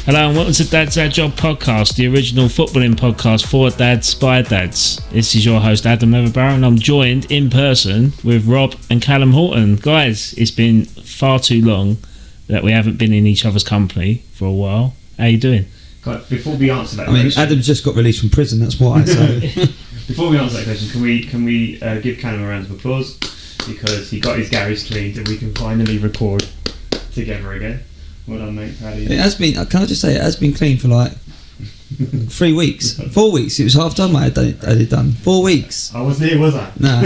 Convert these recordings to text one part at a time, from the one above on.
Hello and welcome to Dad's Dad Job Podcast, the original footballing podcast for dads by dads. This is your host Adam Leverbarrow, and I'm joined in person with Rob and Callum Horton. Guys, it's been far too long that we haven't been in each other's company for a while. How you doing? God, before we answer that question, Adam's just got released from prison, that's why. So. Before we answer that question, can we give Callum a round of applause, because he got his garage cleaned and we can finally record together again. Well done, mate. Proud of you. It has been. Can I just say, it has been clean for like 3 weeks, 4 weeks. It was half done. I had it done. 4 weeks. I wasn't here, was I? No.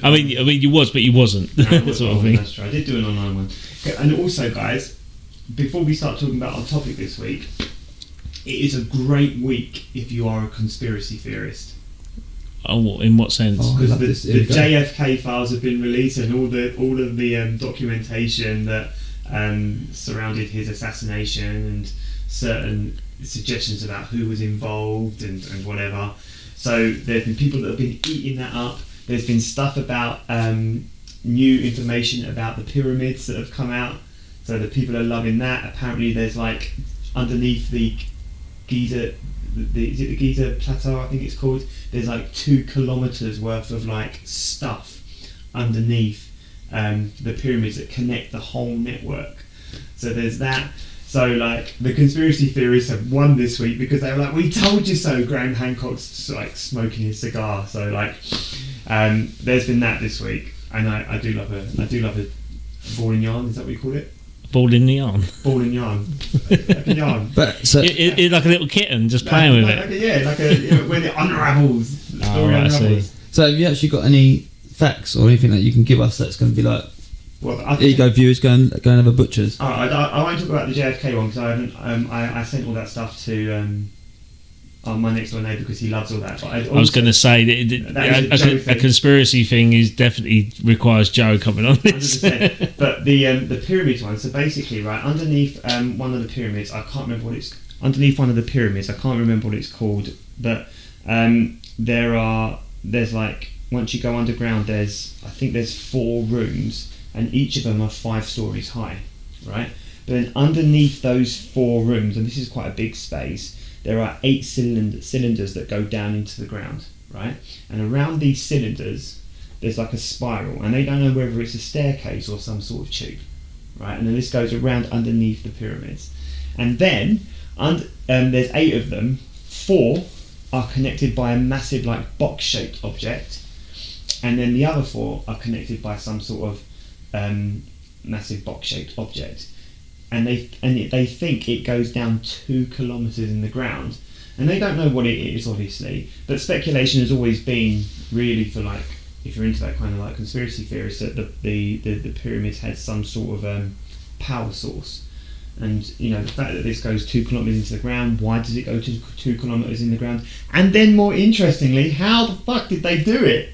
I mean, you was, but you wasn't. No, sort of thing. That's true. I did do an online one. And also, guys, before we start talking about our topic this week, it is a great week if you are a conspiracy theorist. Oh, in what sense? Because the JFK files have been released, and all of the documentation that surrounded his assassination, and certain suggestions about who was involved and whatever. So there's been people that have been eating that up. There's been stuff about new information about the pyramids that have come out. So the people are loving that. Apparently there's like underneath the Giza, is it the Giza Plateau, I think it's called, there's like 2 kilometers worth of like stuff underneath the pyramids that connect the whole network. So there's that. So like the conspiracy theorists have won this week because they were like, we told you so. Graham Hancock's like smoking his cigar. So like there's been that this week, and I do love a ball and yarn. Is that what you call it? Ball in the yarn. Ball and yarn. Like a yarn. But so it like a little kitten just playing with it. When it unravels. The story unravels. So have you actually got any facts or anything that you can give us that's going to be like, here you go, viewers, go and have a butcher's? I won't talk about the JFK one because I haven't. I sent all that stuff to my next door neighbour because he loves all that. But I was going to say that a conspiracy thing is definitely requires Joe coming on this. 100%. But the pyramids one. So basically, right underneath one of the pyramids, I can't remember what it's. Underneath one of the pyramids, I can't remember what it's called. But there's like, once you go underground, I think there's 4 rooms, and each of them are 5 stories high, right? But then underneath those 4 rooms, and this is quite a big space, there are 8 cylinders that go down into the ground, right? And around these cylinders, there's like a spiral, and they don't know whether it's a staircase or some sort of tube, right? And then this goes around underneath the pyramids. And then, there's 8 of them, 4 are connected by a massive like box-shaped object, and then the other 4 are connected by some sort of massive box-shaped object. And they think it goes down 2 kilometers in the ground, and they don't know what it is, obviously. But speculation has always been really for like, if you're into that kind of like conspiracy theories, that the pyramids had some sort of power source. And you know, the fact that this goes 2 kilometers into the ground, why does it go to 2 kilometers in the ground? And then more interestingly, how the fuck did they do it?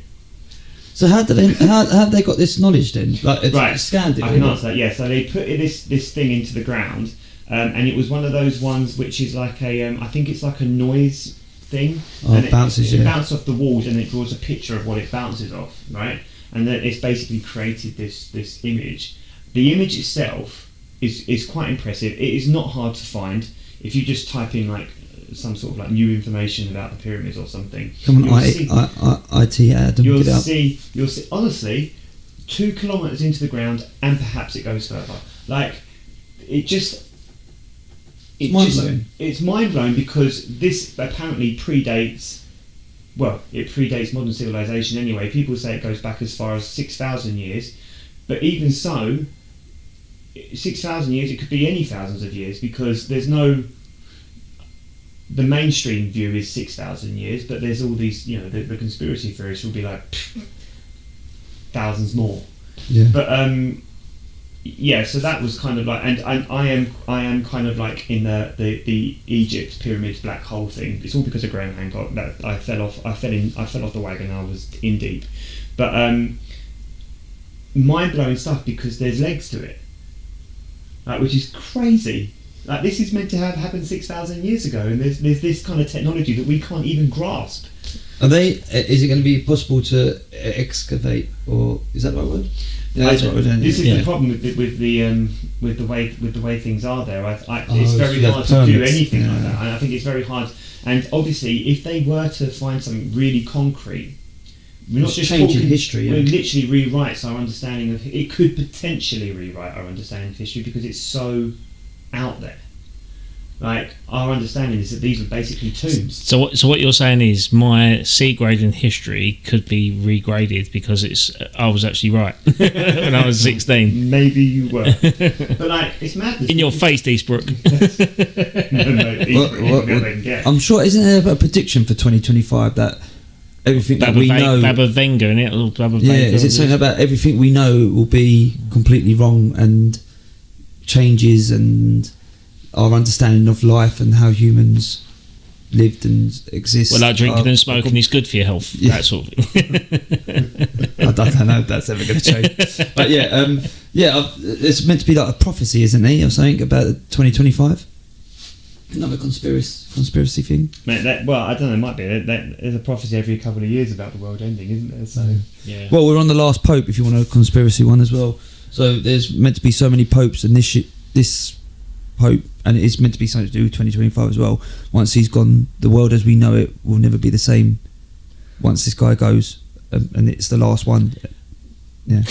So how have they got this knowledge then? Like, right, scanned it. I can answer that. Yeah, so they put this thing into the ground, and it was one of those ones which is like I think it's like a noise thing. Oh, and it bounces. It bounces off the walls, and it draws a picture of what it bounces off, right? And then it's basically created this image. The image itself is quite impressive. It is not hard to find if you just type in like some sort of like new information about the pyramids or something. Come on, IT Adam. You'll see. Honestly, 2 kilometers into the ground, and perhaps it goes further. Like, it's mind blowing because this apparently predates modern civilization anyway. People say it goes back as far as 6,000 years, but even so, 6,000 years, it could be any thousands of years, because there's no. The mainstream view is 6,000 years, but there's all these, you know, the conspiracy theorists will be like thousands more. Yeah. But yeah, so that was kind of like, and I am kind of like in the Egypt pyramids black hole thing. It's all because of Graham Hancock that I fell off the wagon. I was in deep, but mind blowing stuff because there's legs to it, like, which is crazy. Like, this is meant to have happened 6,000 years ago, and there's this kind of technology that we can't even grasp. Is it going to be possible to excavate, or is that the right word? Yeah, This is the problem with with the way things are there, it's very hard to do anything like that. And I think it's very hard. And obviously, if they were to find something really concrete, we're not just changing talking history. It literally rewrites our understanding of. It could potentially rewrite our understanding of history because it's so out there. Like, our understanding is that these are basically tombs. So what you're saying is my C grade in history could be regraded because I was actually right when I was 16. Maybe you were, but like, it's madness. In your face, Eastbrook. I'm sure, isn't there a prediction for 2025 that everything that we know, Baba Venga, in it? Is it something about everything we know will be completely wrong and changes and our understanding of life and how humans lived and exist? Well, like drinking and smoking is good for your health. Yeah. That sort of thing. I don't know if that's ever going to change. But it's meant to be like a prophecy, isn't it, or something about 2025? Another conspiracy thing. Mate, I don't know. It might be. There's a prophecy every couple of years about the world ending, isn't there? So yeah. Well, we're on the last pope. If you want a conspiracy one as well. So there's meant to be so many popes, and this pope, and it is meant to be something to do with 2025 as well. Once he's gone, the world as we know it will never be the same. Once this guy goes, and it's the last one. Yeah.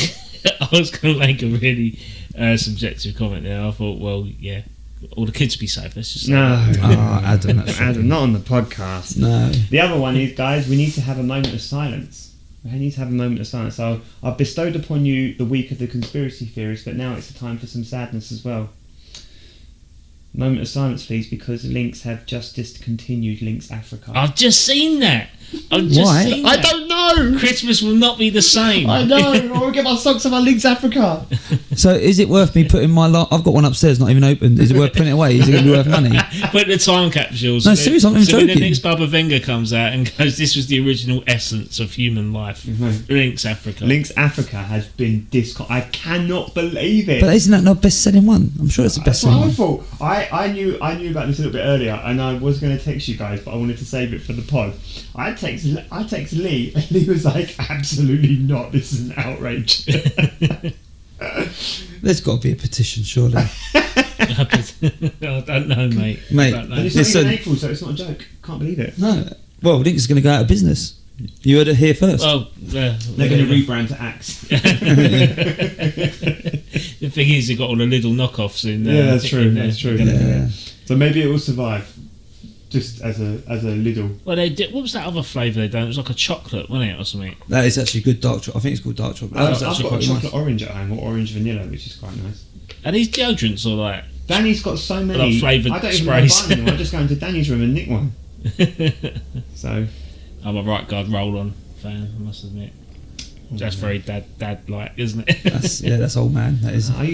I was going to make a really subjective comment there. I thought, well, yeah, all the kids will be safe. Let's just say Adam, Adam, not on the podcast. No. The other one is, guys, we need to have a moment of silence. We need to have a moment of silence. So I've bestowed upon you the week of the conspiracy theorists, but now it's the time for some sadness as well. Moment of silence, please, because Lynx have just discontinued Lynx Africa. I've just seen that. Why? I don't know. Christmas will not be the same. I know. I want to get my socks off my Lynx Africa. So is it worth me putting my... I've got one upstairs, not even open. Is it worth putting it away? Is it going to be worth money? Put the time capsules. No, seriously, I'm not even joking. joking. When the next Baba Venga comes out and goes, this was the original essence of human life. Mm-hmm. Lynx Africa. Lynx Africa has been I cannot believe it. But isn't that not best-selling one? I'm sure it's the best-selling one. That's what I thought. I knew about this a little bit earlier, and I was going to text you guys, but I wanted to save it for the pod. I text Lee, and Lee was like, absolutely not, this is an outrage. There's got to be a petition, surely. I don't know, mate. And it's not even April, so it's not a joke. Can't believe it. No. Well, Lynx is going to go out of business. You heard it here first. Well, they're going to rebrand to Axe. The thing is, they've got all the little knockoffs in there. Yeah, that's true. That's true. Yeah. So maybe it will survive, just as a little. Well, they did. What was that other flavour they done? It was like a chocolate, wasn't it, or something? That is actually good dark chocolate. I think it's called dark chocolate. I've got a chocolate orange at home, or orange vanilla, which is quite nice. Are these deodorants or like? Danny's got so many. Like flavoured I don't sprays. even know. I just go into Danny's room and nick one. So. I'm a Right Guard Roll-On fan, I must admit. That's very dad-like, isn't it? That's old man. That is. I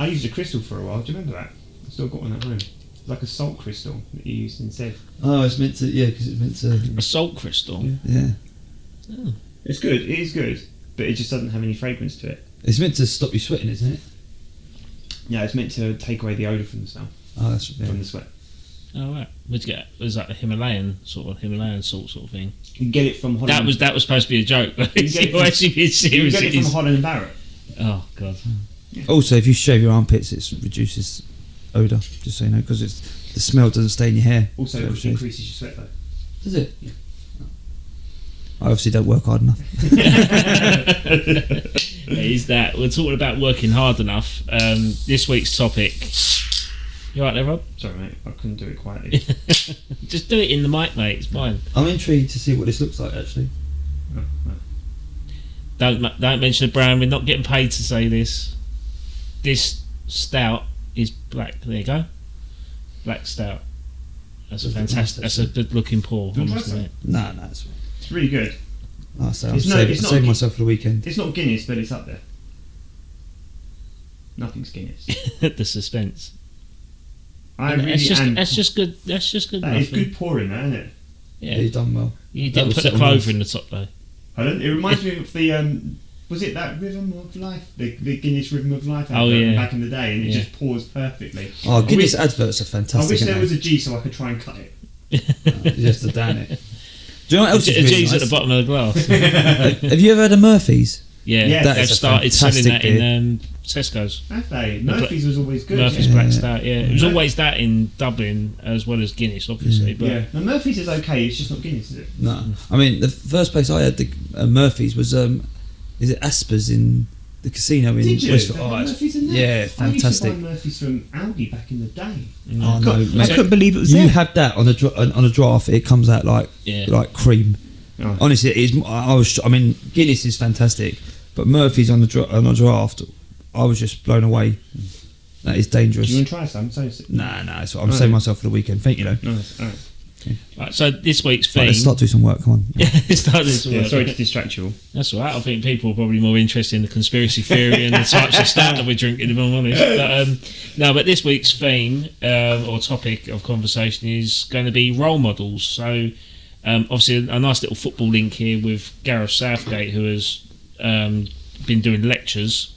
used a crystal for a while. Do you remember that? I've still got one at home. It's like a salt crystal that you used instead. Oh, it's meant to. Yeah, because it's meant to. A salt crystal. Yeah. Oh. It's good. It is good, but it just doesn't have any fragrance to it. It's meant to stop you sweating, isn't it? Yeah, it's meant to take away the odour from the smell. Oh, that's from the sweat. Oh right, was that a Himalayan salt sort of thing? You can get it from Holland. That was supposed to be a joke. But you can actually being serious. You get it from Holland and Barrett. Oh god. Yeah. Also, if you shave your armpits, it reduces odour. Just so you know, because the smell doesn't stay in your hair. Also, it increases your sweat though. Does it? Yeah. I obviously don't work hard enough. Is that we're talking about working hard enough? This week's topic. You right there, Rob? Sorry, mate. I couldn't do it quietly. Just do it in the mic, mate. It's fine. I'm intrigued to see what this looks like, actually. Don't mention the brand. We're not getting paid to say this. This stout is black. There you go. Black stout. That's a fantastic. That's a good-looking pour. No, it's really good. I'll save myself for the weekend. It's not Guinness, but it's up there. Nothing's Guinness. The suspense. That's just good. That's just good. It's good pouring, though, isn't it? Yeah, you've done well. You didn't put the clover in the top though. Pardon? It reminds me of the was it that Rhythm of Life, the Guinness Rhythm of Life back in the day, and it just pours perfectly. Oh, Guinness adverts are fantastic. I wish there was a G so I could try and cut it. Just to down it. Do you know what else is really G's nice? at the bottom of the glass. Have you ever heard of Murphy's? Yeah, they've started selling that in Tesco's. Have they? Murphy's was always good. Murphy's Yeah. Black Stout, yeah. It was always that in Dublin as well as Guinness, obviously. But Yeah. No, Murphy's is okay. It's just not Guinness, is it? No, I mean the first place I had the Murphy's was is it Asper's in the casino in Did you? Westford? They had Oh, Murphy's in there? yeah, I used fantastic. to buy Murphy's from Aldi back in the day. Oh no, I mate. couldn't believe it was You there. have that on a draft, it comes out like cream. Oh. Honestly, it is. I mean, Guinness is fantastic, but Murphy's on a draft, I was just blown away. That is dangerous. Do you want to try some? Nah, it's what I'm saving myself for the weekend. Thank you, though. Nice. All right. Right, so this week's theme. Right, let's start doing some work. Come on. Start this Yeah, work. sorry to distract you all. That's all right. I think people are probably more interested in the conspiracy theory and the types of stuff that we're drinking, if I'm honest. But this week's theme or topic of conversation is going to be role models. So, obviously, a nice little football link here with Gareth Southgate, who has been doing lectures.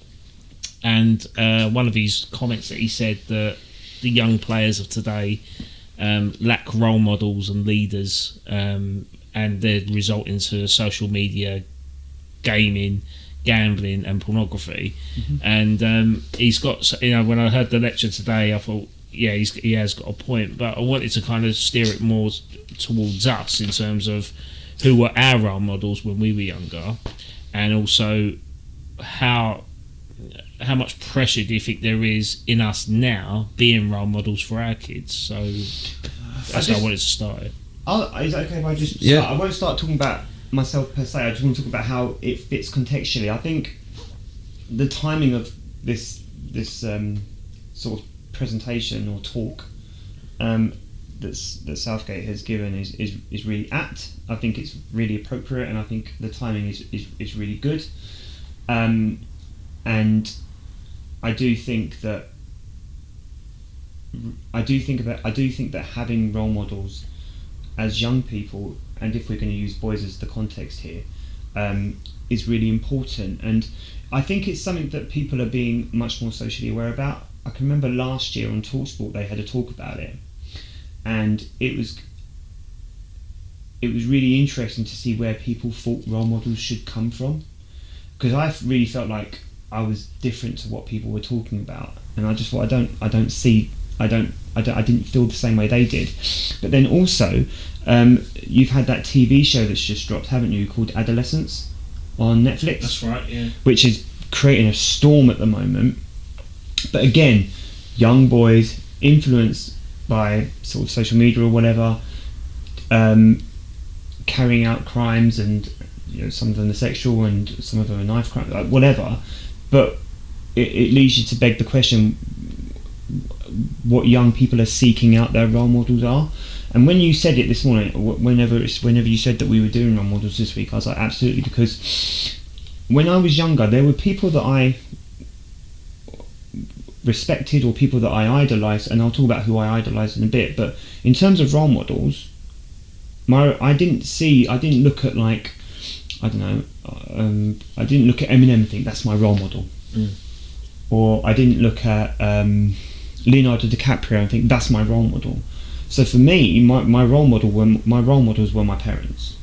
And one of his comments that he said that the young players of today lack role models and leaders, and they're resulting to social media, gaming, gambling, and pornography. And he's got, when I heard the lecture today, I thought, yeah, he has got a point. But I wanted to kind of steer it more towards us in terms of who were our role models when we were younger, and also how much pressure do you think there is in us now being role models for our kids? So that's how I wanted to start it. Is it okay if I just Yeah. start? I won't start talking about myself per se. I just want to talk about how it fits contextually. I think the timing of this sort of presentation or talk that Southgate has given is really apt. I think it's really appropriate, and I think the timing is really good. And I do think that having role models as young people, and if we're going to use boys as the context here, is really important. And I think it's something that people are being much more socially aware about. I can remember last year on TalkSport they had a talk about it, and it was really interesting to see where people thought role models should come from, because I really felt like I was different to what people were talking about, and I just thought I didn't feel the same way they did. But then also, you've had that TV show that's just dropped, haven't you, called Adolescence on Netflix? That's right, yeah. Which is creating a storm at the moment. But again, young boys influenced by sort of social media or whatever, carrying out crimes, and some of them are sexual and some of them are knife crimes, like whatever. But it leads you to beg the question what young people are seeking out their role models are. And when you said it this morning, whenever you said that we were doing role models this week, I was like, absolutely, because when I was younger, there were people that I respected or people that I idolised, and I'll talk about who I idolised in a bit. But in terms of role models, I didn't look at, like, I don't know, I didn't look at Eminem and think that's my role model, or I didn't look at Leonardo DiCaprio and think that's my role model. So for me, my role models were my parents.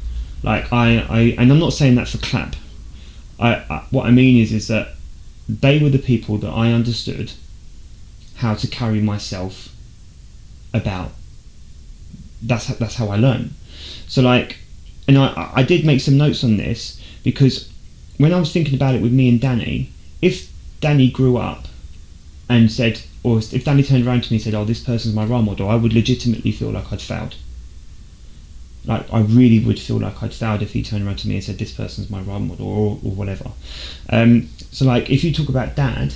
Like and I'm not saying that for clap. What I mean is that they were the people that I understood how to carry myself about. That's how I learned. So like. And I did make some notes on this, because when I was thinking about it with me and Danny, if Danny grew up and said, or if Danny turned around to me and said, oh, this person's my role model, I would legitimately feel like I'd failed. Like, I really would feel like I'd failed if he turned around to me and said, this person's my role model, or whatever. So like, if you talk about Dad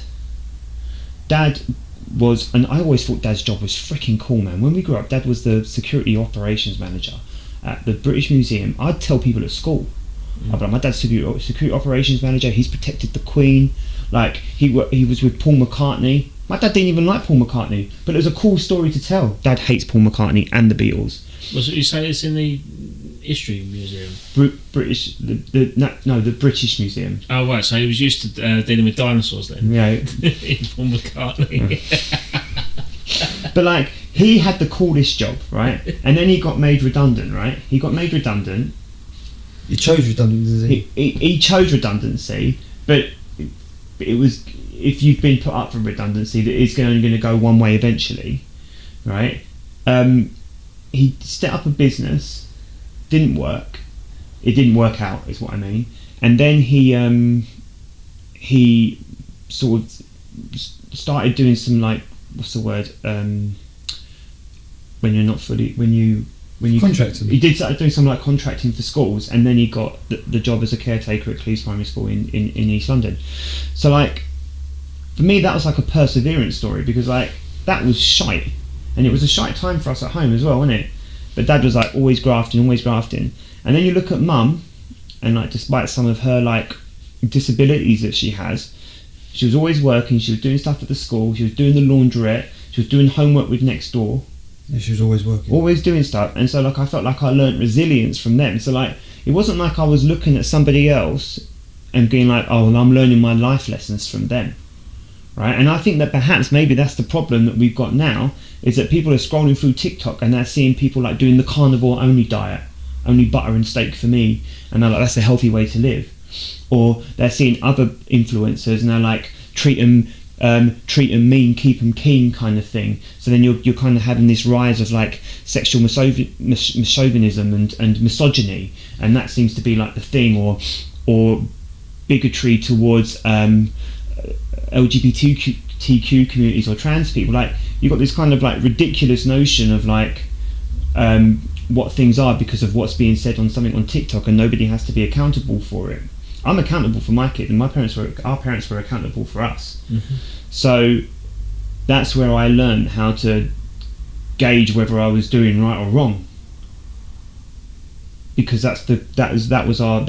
was, and I always thought Dad's job was freaking cool, man. When we grew up, Dad was the security operations manager at the British Museum. I'd tell people at school, I'd be like, my dad's security operations manager, he's protected the Queen, like he was with Paul McCartney. My dad didn't even like Paul McCartney, but it was a cool story to tell. Dad hates Paul McCartney and the Beatles. Was it you say it's in the History Museum? The British Museum. Oh right, so he was used to dealing with dinosaurs then. Yeah. Paul McCartney. But like, he had the coolest job, right? And then he got made redundant, right? He got made redundant. He chose redundancy. He chose redundancy, but it was, if you've been put up for redundancy, that it's only going to go one way eventually, right? He set up a business, didn't work. It didn't work out, is what I mean. And then he sort of started doing some, like, what's the word? When you're not fully, when you contracting. He did start doing some like contracting for schools, and then he got the job as a caretaker at Cleves Primary School in East London. So like, for me, that was like a perseverance story, because like that was shite, and it was a shite time for us at home as well, wasn't it? But Dad was like always grafting, and then you look at Mum, and like despite some of her like disabilities that she has, she was always working. She was doing stuff at the school. She was doing the laundrette. She was doing homework with next door. Yeah, she was always working. Always doing stuff. And so like I felt like I learnt resilience from them. So like it wasn't like I was looking at somebody else and being like, oh, well, I'm learning my life lessons from them. Right? And I think that perhaps maybe that's the problem that we've got now, is that people are scrolling through TikTok and they're seeing people like doing the carnivore only diet, only butter and steak for me, and they're like, that's a healthy way to live. Or they're seeing other influencers and they're like, treat them mean, keep them keen kind of thing. So then you're kind of having this rise of like sexual chauvinism and misogyny, and that seems to be like the thing, or bigotry towards LGBTQ communities or trans people. Like you've got this kind of like ridiculous notion of like what things are because of what's being said on something on TikTok, and nobody has to be accountable for it. I'm accountable for my kid, and our parents were accountable for us. Mm-hmm. So that's where I learned how to gauge whether I was doing right or wrong, because that was our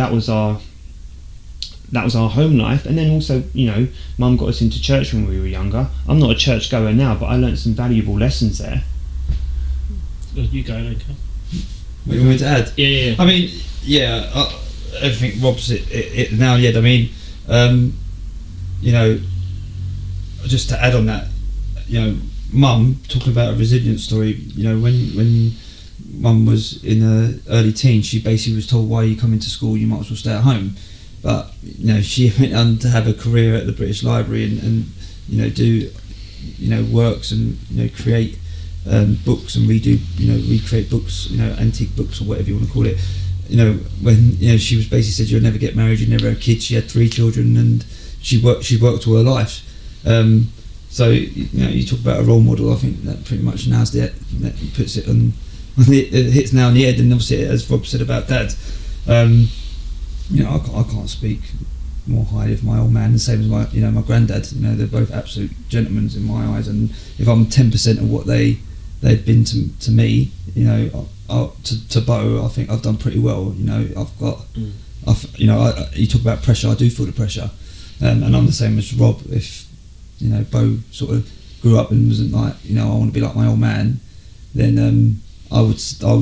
home life. And then also, you know, Mum got us into church when we were younger. I'm not a church goer now, but I learned some valuable lessons there. You go, okay. What you want me to add? Yeah. I mean, yeah. Everything Rob's it now. Yeah, I mean, you know, just to add on that, you know, Mum talking about a resilience story. You know, when Mum was in her early teens, she basically was told, "Why are you coming to school? You might as well stay at home." But you know, she went on to have a career at the British Library and you know, do, you know, works and, you know, create books and recreate books, you know, antique books or whatever you want to call it. You know, when, you know, she was basically said, you'll never get married, you never have kids. She had 3 children and she worked all her life. So you know, you talk about a role model. I think that pretty much that puts it on. It hits now on the head. And obviously, as Rob said about Dad, you know, I can't speak more highly of my old man. The same as my granddad. You know, they're both absolute gentlemen in my eyes. And if I'm 10% of what they've been to me, you know, to Bo, I think I've done pretty well. You know, you talk about pressure. I do feel the pressure, and I'm the same as Rob. If you know, Bo sort of grew up and wasn't like, you know, I want to be like my old man, then I would think I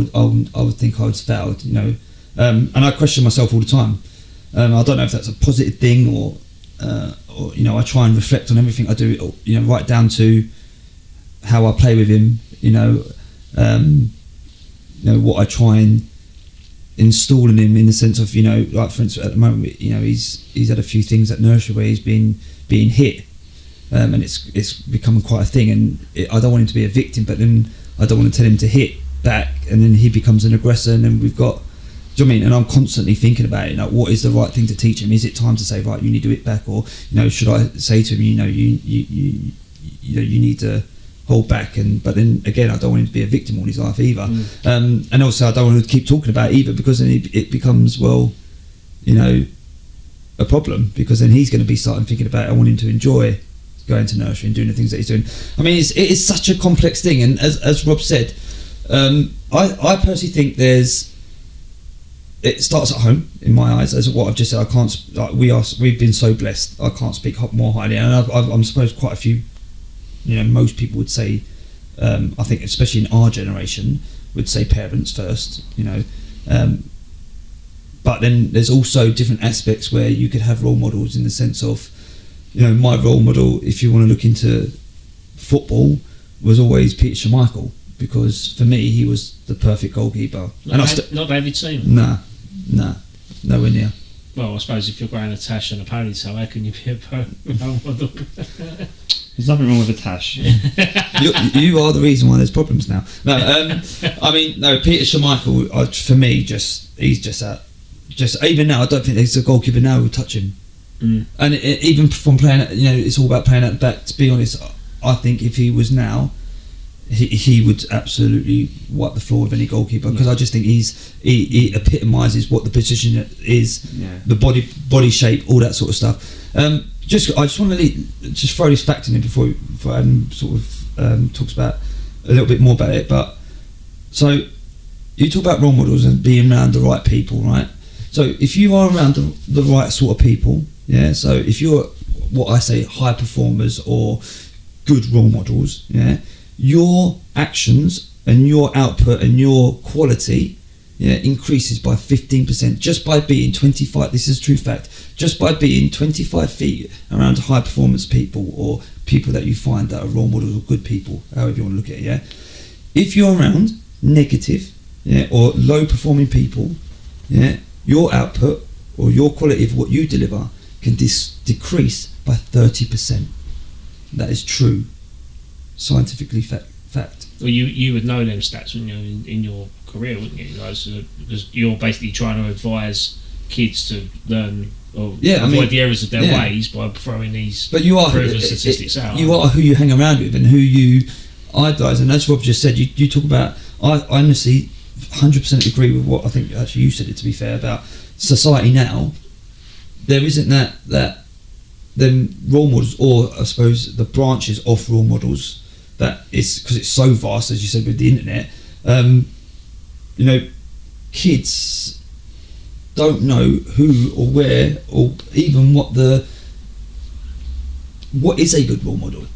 would have failed. You know, and I question myself all the time. I don't know if that's a positive thing or you know, I try and reflect on everything I do. You know, right down to how I play with him. You know, what I try and install in him, in the sense of, you know, like for instance at the moment, you know, he's had a few things at nursery where he's being hit, and it's becoming quite a thing, and I don't want him to be a victim, but then I don't want to tell him to hit back, and then he becomes an aggressor, and then we've got, do you know what I mean? And I'm constantly thinking about it, you know, what is the right thing to teach him? Is it time to say, right, you need to hit back, or, you know, should I say to him, you know, you need to hold back? But then again, I don't want him to be a victim all his life either. And also I don't want him to keep talking about it either, because then it becomes, well, you know, a problem, because then he's going to be starting thinking about it. I want him to enjoy going to nursery and doing the things that he's doing. I mean, it is such a complex thing, and as Rob said, I personally think it starts at home, in my eyes, as what I've just said. I can't, like, we've been so blessed, I can't speak more highly, and I'm supposed quite a few, you know, most people would say, I think especially in our generation, would say parents first, you know, but then there's also different aspects where you could have role models, in the sense of, you know, my role model, if you want to look into football, was always Peter Schmeichel, because for me he was the perfect goalkeeper. Not David Seaman? Nah, nowhere near. Well, I suppose if you're growing a tash and a ponytail, how can you be a role model? There's nothing wrong with a tash. you are the reason why there's problems now. No, I mean, no. Peter Schmeichel, for me, he's just even now. I don't think there's a goalkeeper now who would touch him. And even from playing, it's all about playing at the back. To be honest, I think if he was now, he would absolutely wipe the floor with any goalkeeper, because I just think he epitomises what the position is, the body shape, all that sort of stuff. I just want to just throw this fact in here before Adam sort of talks about a little bit more about it. But so you talk about role models and being around the right people, right? So if you are around the right sort of people, so if you're what I say high performers or good role models, your actions and your output and your quality increases by 15% just by being 25, this is a true fact, just by being 25 feet around high performance people or people that you find that are role models or good people, however you want to look at it. If you're around negative or low performing people, your output or your quality of what you deliver can decrease by 30%. That is true, scientifically fact. Well, you would know them stats when you're in your career, wouldn't you? Because you're basically trying to advise kids to learn or avoid the errors of their ways by throwing these proven statistics out. You are who you hang around with and who you idolise, and as Rob just said, you talk about. I honestly 100% agree with what I think. Actually, you said it, to be fair, about society now. There isn't that them role models, or I suppose the branches of role models. That is because it's so vast, as you said, with the internet. Kids don't know who or where or even what is a good role model,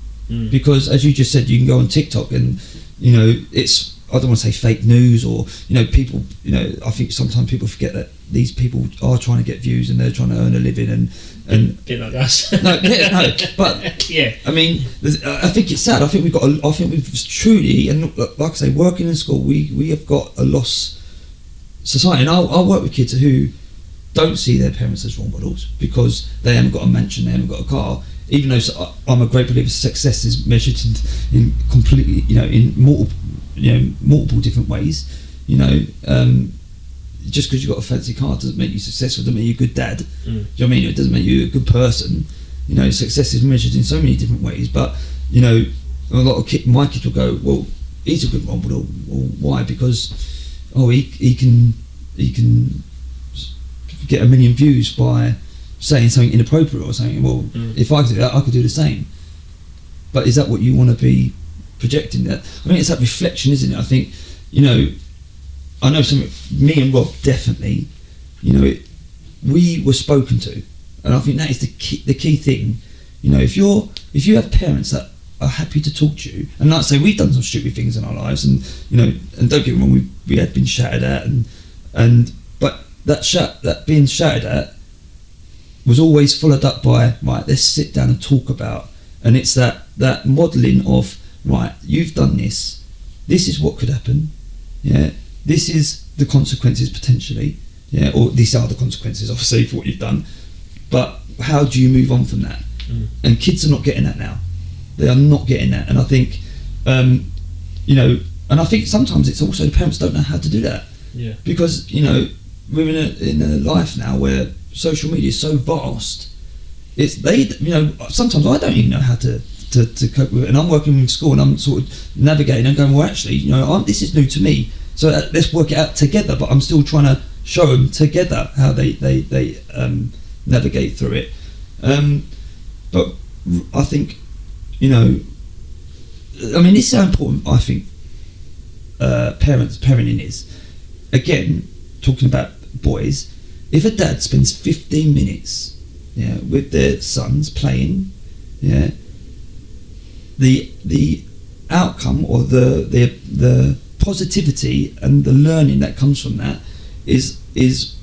because as you just said, you can go on TikTok and it's, I don't want to say fake news or people. I think sometimes people forget that these people are trying to get views and they're trying to earn a living and bit like us. no, but yeah. I mean, I think it's sad. I think we've truly, and like I say, working in school, we have got a lost society. And I'll work with kids who don't see their parents as role models because they haven't got a mansion, they haven't got a car. Even though I'm a great believer, success is measured in completely, in multiple different ways. Just because you've got a fancy car doesn't make you successful, doesn't make you a good dad. Do you know what I mean? It doesn't make you a good person. Success is measured in so many different ways. But a lot of my kids will go, well, he's a good role model. Well, why? Because he can get 1 million views by saying something inappropriate or something. Well, if I could do that, I could do the same. But is that what you want to be projecting? That, I mean, it's that reflection, isn't it? I think I know me and Rob definitely, we were spoken to, and I think that is the key thing. If you have parents that are happy to talk to you, and like I say, we've done some stupid things in our lives, and and don't get me wrong, we had been shouted at, but that being shouted at was always followed up by, right, let's sit down and talk about, and it's that modelling of, right, you've done this is what could happen, this is the consequences potentially, or these are the consequences obviously for what you've done, but how do you move on from that? And kids are not getting that now. They are not getting that, and I think and I think sometimes it's also the parents don't know how to do that, because we're in a life now where social media is so vast. It's sometimes I don't even know how to cope with it, and I'm working in school and I'm sort of navigating and going, well, actually, this is new to me, so let's work it out together. But I'm still trying to show them together how they navigate through it. But I think this is how important I think parenting is. Again, talking about boys, if a dad spends 15 minutes with their sons playing, the outcome or the positivity and the learning that comes from that is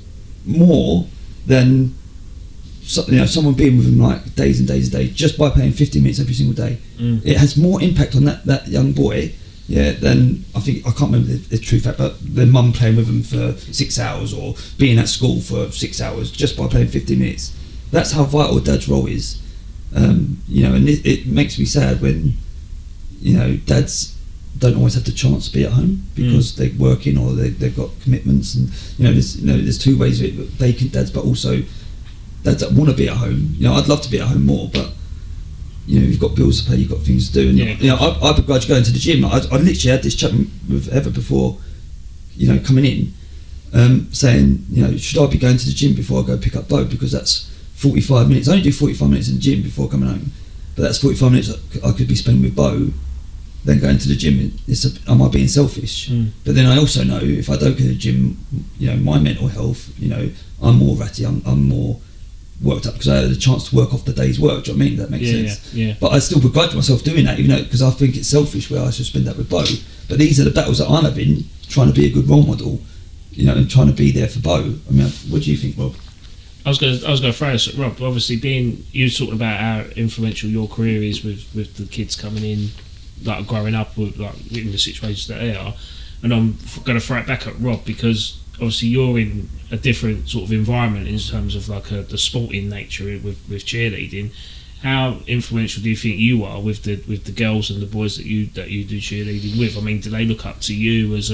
more than someone being with them like days and days and days just by playing 15 minutes every single day. It has more impact on that young boy Yeah, then I think, I can't remember the true fact, but their mum playing with them for 6 hours, or being at school for 6 hours just by playing 50 minutes. That's how vital Dad's role is. You know, and it makes me sad when, you know, dads don't always have the chance to be at home because they're working, or they've got commitments, and there's two ways of it: vacant dads, but also dads that want to be at home. You know, I'd love to be at home more, but you know, you've got bills to pay, you've got things to do, and you know, I begrudge going to the gym. I literally had this chat with Eva before, you know, coming in, saying, you know, should I be going to the gym before I go pick up Bo, because that's 45 minutes. I only do 45 minutes in the gym before coming home, but that's 45 minutes I could be spending with Bo, then going to the gym. Am I being selfish? But then I also know if I don't go to the gym, you know, my mental health, you know, I'm more ratty, I'm more worked up because I had a chance to work off the day's work. Do you know what I mean? That makes sense. Yeah. But I still begrudge myself doing that, even though, because I think it's selfish where I should spend that with Bo. But these are the battles that I'm having, trying to be a good role model, you know, and trying to be there for Bo. I mean, what do you think, Rob? I was going to throw this at Rob. Obviously, you talking about how influential your career is with the kids coming in, like growing up with, like, in the situations that they are, and I'm going to throw it back at Rob because obviously you're in a different sort of environment in terms of like the sporting nature with cheerleading. How influential do you think you are with the girls and the boys that you do cheerleading with? I mean, do they look up to you as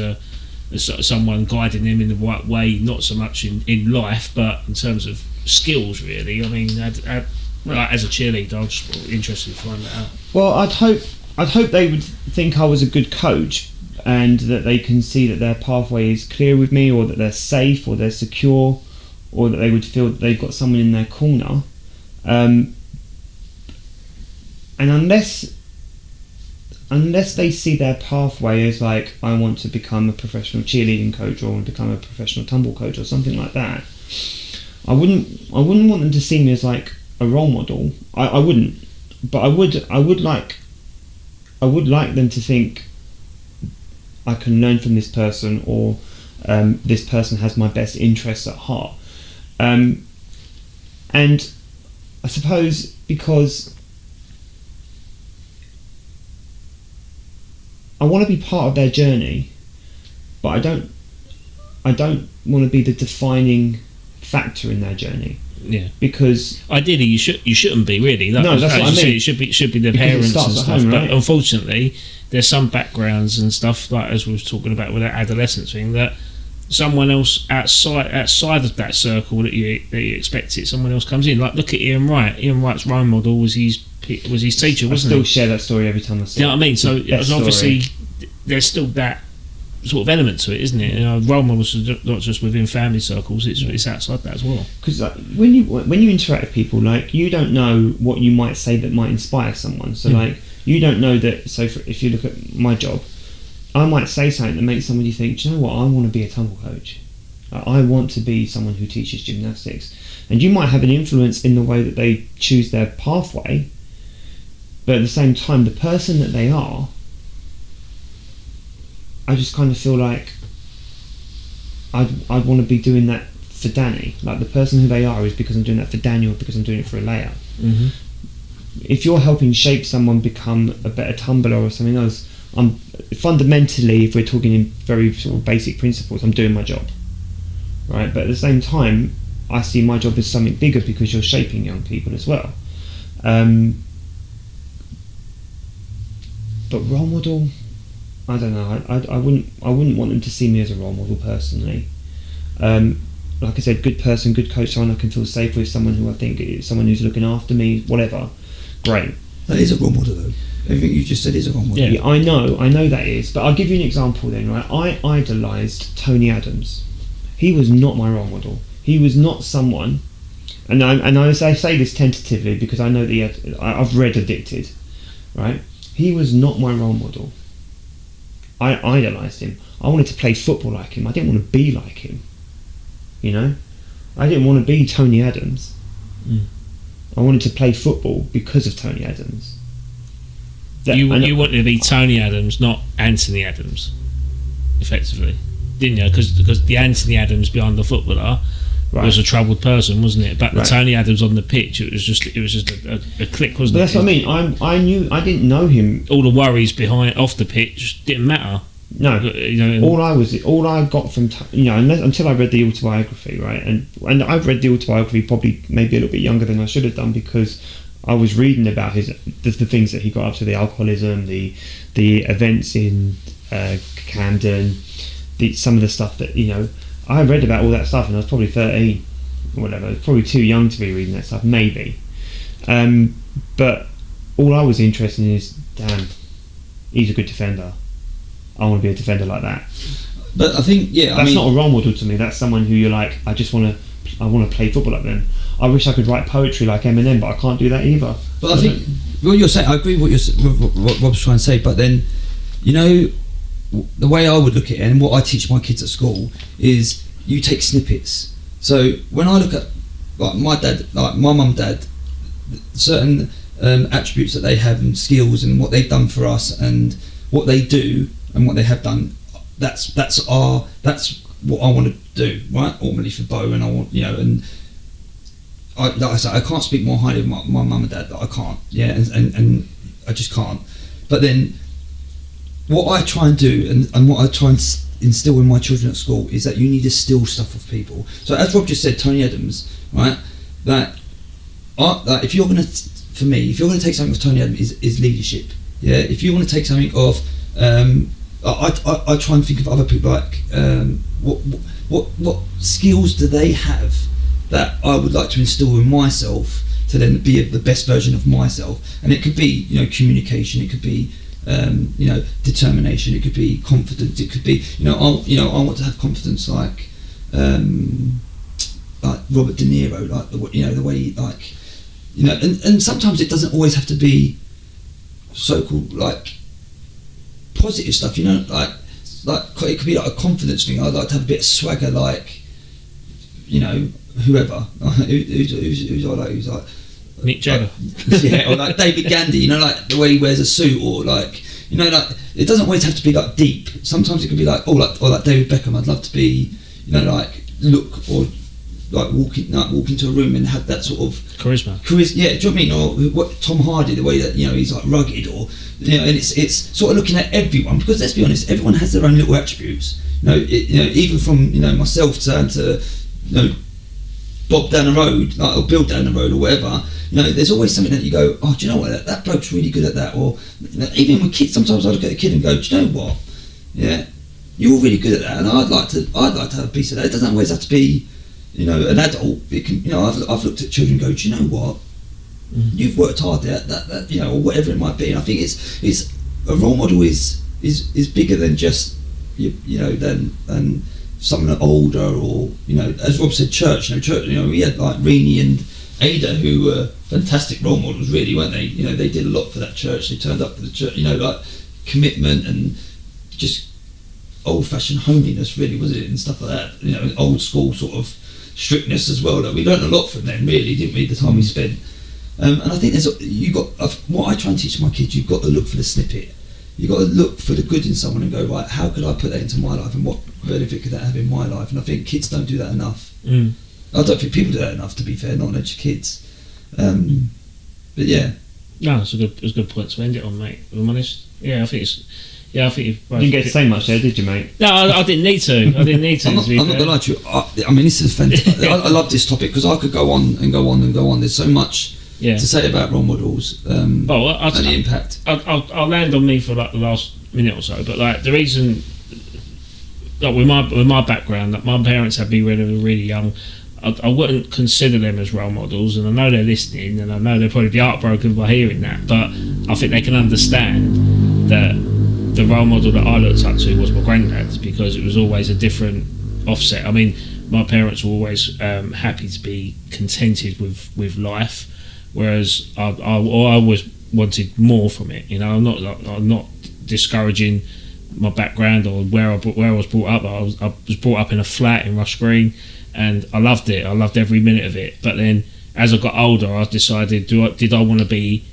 someone guiding them in the right way, not so much in life, but in terms of skills, really? I mean, as a cheerleader, I'm just interested to find that out. Well, I'd hope they would think I was a good coach, and that they can see that their pathway is clear with me, or that they're safe, or they're secure, or that they would feel that they've got someone in their corner. And unless they see their pathway as like, I want to become a professional cheerleading coach, or I want to become a professional tumble coach, or something like that, I wouldn't want them to see me as like a role model. I wouldn't, but I would like them to think I can learn from this person, or this person has my best interests at heart. And I suppose because I want to be part of their journey, but I don't want to be the defining factor in their journey. Yeah. Because ideally you shouldn't be, really. No, that's what I mean. It should be the Because parents it starts and at stuff. home, But right? unfortunately, there's some backgrounds and stuff, like as we were talking about with that adolescence thing, that someone else outside of that circle that you expect it, someone else comes in. Like, look at Ian Wright. Ian Wright's role model was his teacher, wasn't I he? still share that story every time I see it. You know what I mean? So Best obviously there's still that sort of element to it, isn't it? You know, role models are not just within family circles; it's outside that as well. Because when you interact with people, like, you don't know what you might say that might inspire someone. So like, you don't know that. So if you look at my job, I might say something that makes somebody think, do you know what? I want to be a tumble coach. I want to be someone who teaches gymnastics. And you might have an influence in the way that they choose their pathway, but at the same time, the person that they are, I just kind of feel like I'd want to be doing that for Danny. Like, the person who they are is because I'm doing that for Daniel, because I'm doing it for a layout. Mm-hmm. If you're helping shape someone become a better tumbler or something else, fundamentally, if we're talking in very sort of basic principles, I'm doing my job, right? But at the same time, I see my job as something bigger, because you're shaping young people as well. But role model, I don't know. I wouldn't want them to see me as a role model personally. Like I said, good person, good coach, someone I can feel safe with, someone who I think is someone who's looking after me, whatever. Great. That is a role model, though. Everything you just said is a role model. Yeah, I know that is. But I'll give you an example then, right? I idolised Tony Adams. He was not my role model. He was not someone, and I say this tentatively because I know that I've read Addicted, right? He was not my role model. I idolised him. I wanted to play football like him. I didn't want to be like him. You know? I didn't want to be Tony Adams. I wanted to play football because of Tony Adams. You wanted to be Tony Adams, not Anthony Adams, effectively, didn't you? Because the Anthony Adams behind the footballer was a troubled person, wasn't it? But the Right. Tony Adams on the pitch, it was just a click, wasn't But it? that's what I mean. I didn't know him. All the worries behind off the pitch didn't matter. No, You know, all I got from until I read the autobiography, right? And I've read the autobiography probably maybe a little bit younger than I should have done, because I was reading about the things that he got up to, the alcoholism, the events in Camden, some of the stuff that I read about all that stuff, and I was probably 13 or whatever. I was probably too young to be reading that stuff, maybe. But all I was interested in is, damn, he's a good defender. I want to be a defender like that. But I think, that's not a role model to me. That's someone who you're like, I want to play football like them. I wish I could write poetry like Eminem, but I can't do that either. But I think what you're saying, I agree with what Rob's trying to say. But then, the way I would look at it, and what I teach my kids at school, is you take snippets. So when I look at like my dad, like my mum, dad, certain attributes that they have and skills and what they've done for us and what they do and what they have done, that's what I want to do, right? Ultimately for Bo, and I want, and like I said, I can't speak more highly of my mum and dad. I can't, and I just can't. But then, what I try and do, and what I try and instill in my children at school, is that you need to steal stuff off people. So as Rob just said, Tony Adams, right? That if you're going to, for me, if you're going to take something off Tony Adams, is leadership. Yeah. If you want to take something off, I try and think of other people, like what skills do they have that I would like to instill in myself to then be the best version of myself. And it could be communication, it could be determination, it could be confidence, it could be I want to have confidence like Robert De Niro, like the way and sometimes it doesn't always have to be so-called like positive stuff, like it could be like a confidence thing. I'd like to have a bit of swagger, like whoever who's I like, who's like Mick Jagger, or like David Gandy, like the way he wears a suit, or like like it doesn't always have to be like deep. Sometimes it could be like like David Beckham. I'd love to be like look or like walk into a room and have that sort of charisma. Yeah, do you know what I mean? Or what Tom Hardy, the way that he's like rugged, or and it's sort of looking at everyone, because let's be honest, everyone has their own little attributes. Even from myself to Bob down the road, like, or Bill down the road, or whatever. There's always something that you go, oh, do you know what? That bloke's really good at that. Or even with kids, sometimes I look at a kid and go, do you know what? Yeah, you're really good at that, and I'd like to have a piece of that. It doesn't always have to be, an adult. It can, I've looked at children and go, do you know what? You've worked hard at that, or whatever it might be. And I think it's a role model is bigger than just than someone older, or as Rob said, church. We had like Reenie and Ada, who were fantastic role models, really, weren't they? They did a lot for that church. They turned up for the church. Like commitment and just old-fashioned homeliness, really, was it, and stuff like that. Old school sort of strictness as well. That we learned a lot from them, really, didn't we? The time we spent. And I think what I try and teach my kids, you've got to look for the snippet. You've got to look for the good in someone and go, right, how could I put that into my life, and what benefit could that have in my life? And I think kids don't do that enough. I don't think people do that enough, to be fair, not only kids. But yeah. No, it's a good point to end it on, mate. If I'm honest. Yeah, I think it's. Yeah, I think you didn't get to say much there, did you, mate? No, I didn't need to. I'm not gonna lie to you. I mean, this is fantastic. I love this topic because I could go on and go on and go on. There's so much to say about role models and the impact. I'll land on me for like the last minute or so, but like the reason, like with my background, that my parents had me when they were really young. I wouldn't consider them as role models, and I know they're listening, and I know they'll probably be heartbroken by hearing that, but I think they can understand that the role model that I looked up to was my granddad, because it was always a different offset. I mean, my parents were always happy to be contented with life, whereas I always wanted more from it. I'm not discouraging my background or where I was brought up. I was brought up in a flat in Rush Green, and I loved it. I loved every minute of it. But then, as I got older, I decided: did I want to be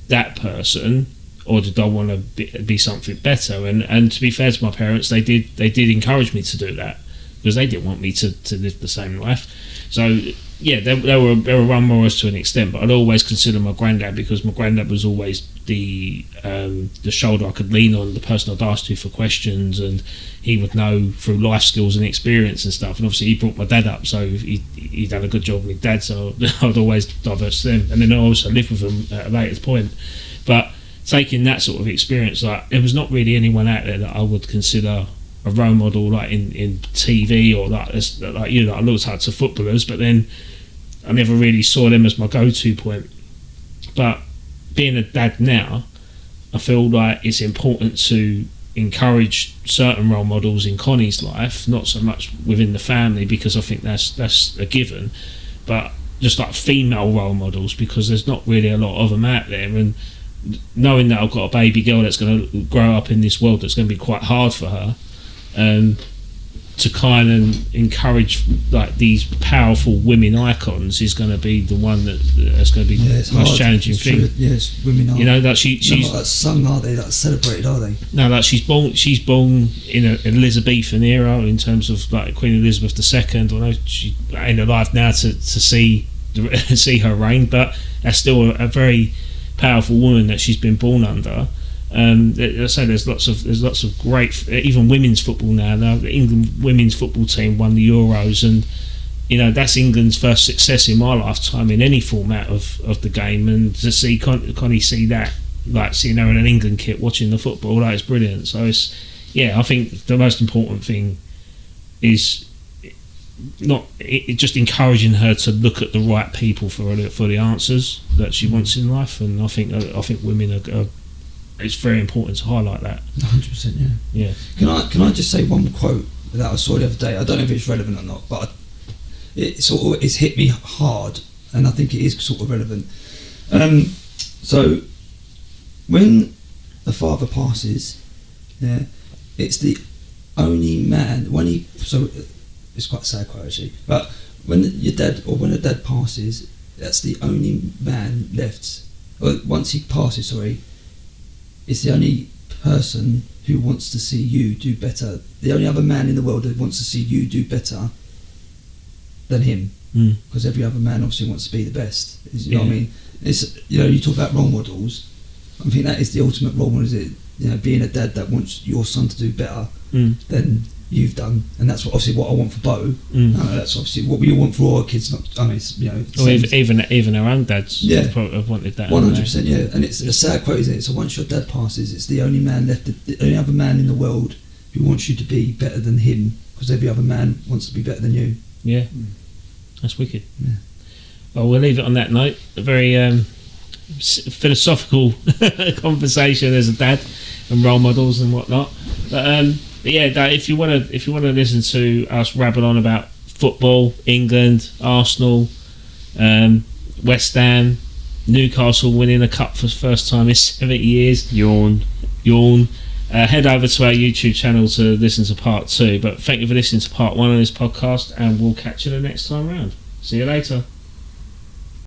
that person, or did I want to be something better? And to be fair to my parents, they did encourage me to do that, because they didn't want me to live the same life. So yeah, they were role models to an extent, but I'd always consider my granddad, because my granddad was always the shoulder I could lean on, the person I'd ask to for questions, and he would know through life skills and experience and stuff. And obviously he brought my dad up, so he'd done a good job with dad, so I'd always diverse them. And then I also lived with them at a later point. But taking that sort of experience, like, there was not really anyone out there that I would consider a role model, like in TV, or like I looked up to footballers, but then I never really saw them as my go-to point. But being a dad now, I feel like it's important to encourage certain role models in Connie's life, not so much within the family, because I think that's a given, but just like female role models, because there's not really a lot of them out there. And knowing that I've got a baby girl that's going to grow up in this world that's going to be quite hard for her, to kind of encourage like these powerful women icons is going to be the one that's going to be the most challenging thing. Yes, women are. You know, that she's not like sung, are they? Like celebrated, are they? No, like she's born in an Elizabethan era, in terms of like Queen Elizabeth II. I know she ain't alive now to see her reign, but that's still a very powerful woman that she's been born under. I say there's lots of great, even women's football now. The England women's football team won the Euros, and you know, that's England's first success in my lifetime in any format of the game. And to see Connie see that, like seeing her in an England kit watching the football, that is brilliant. So it's, yeah, I think the most important thing is just encouraging her to look at the right people for the answers that she wants in life. And I think women are it's very important to highlight that. 100%, yeah. Can I just say one quote that I saw the other day? I don't know if it's relevant or not, but it's hit me hard, and I think it is sort of relevant. So when the father passes, yeah, it's the only man it's quite a sad quote actually, but when a dad passes, that's the only man left. Or once he passes, it's the only person who wants to see you do better. The only other man in the world that wants to see you do better than him, because every other man obviously wants to be the best. You know what I mean? It's, you know, you talk about role models. I think that is the ultimate role model. Is it, you know, being a dad that wants your son to do better than you've done, and that's what I want for Bo. That's obviously what we want for all our kids. Or even our own dads. Have wanted that. 100%, yeah. And it's a sad quote, isn't it? So once your dad passes, it's the only man left, the only other man in the world who wants you to be better than him, because every other man wants to be better than you. Yeah, that's wicked. Yeah. Well, we'll leave it on that note. A very philosophical conversation as a dad and role models and whatnot. But yeah, if you want to listen to us rabble on about football, England, Arsenal, West Ham, Newcastle winning a cup for the first time in 70 years. Yawn. Head over to our YouTube channel to listen to part 2. But thank you for listening to part 1 of this podcast, and we'll catch you the next time round. See you later.